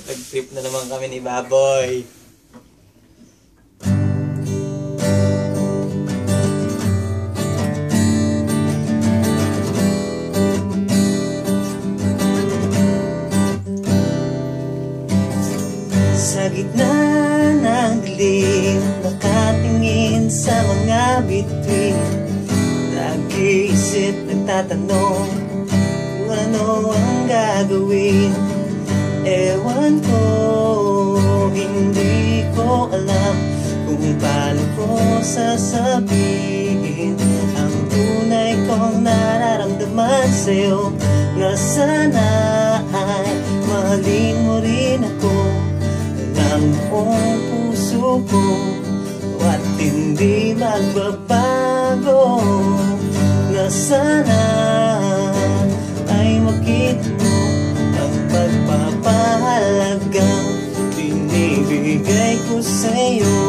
Nag-trip na naman kami ni Baboy. Sa gitna ng dilim, nakatingin sa mga bituin, nag-iisip, nagtatanong kung ano ang gagawin. Ewan ko, hindi ko alam kung paano ko sasabihin ang tunay kong nararamdaman sa'yo, na sana ay mahalin mo rin ako ng buong puso ko at hindi magbabago, na sana ay makita mo ang pagpapahalagang binibigay ko sa'yo.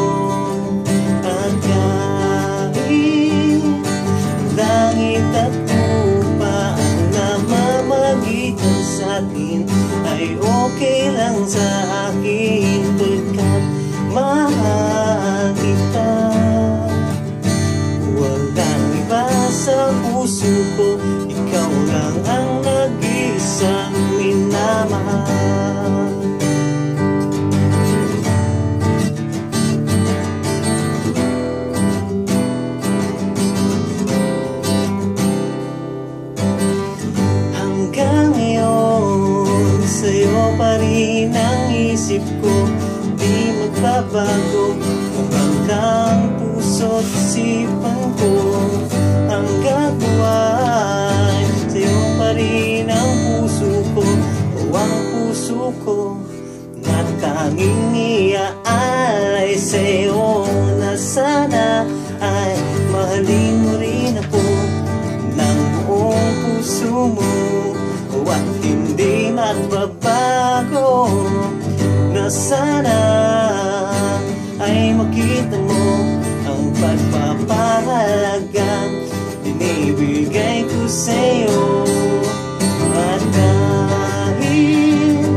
At kahit langit at lupa ang namamagitan sa'tin, ay okay lang sa akin, pagkat mahal kita. Walang iba sa puso ko, ikaw lang ang nag-iisang minamahal. Hanggang ngayon, sa'yo pa rin ang isip ko, di magbabago. Hanggang puso't isipan ko, hanggang buhay, sa'yo pa rin ang puso ko, o ang puso ko na tanging iaalay sa'yo, na sana ay mahalin mo rin ako ng buong puso mo, at hindi magbabago, na sana ay makita mo ang pagpapahalagang binibigay ko sa'yo. At kahit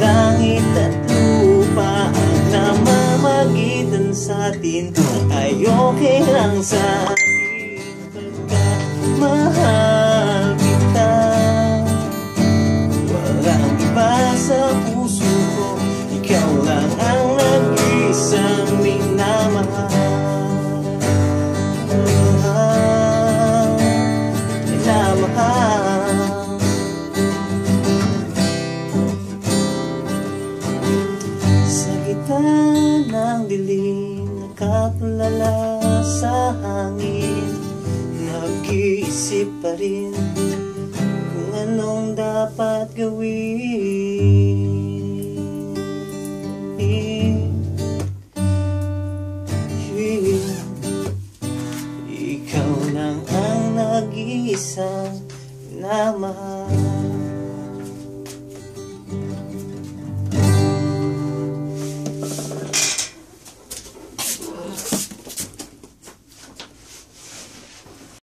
langit at lupa ang namamagitan sa'tin, ay okay lang sa akin, pagkat mahal kita. Walang iba sa puso ko, ikaw lang ang nag-iisang minamahal. Sa gitna ng dilim, nakatulala sa hangin, nag-iisip pa rin kung anong dapat gawin.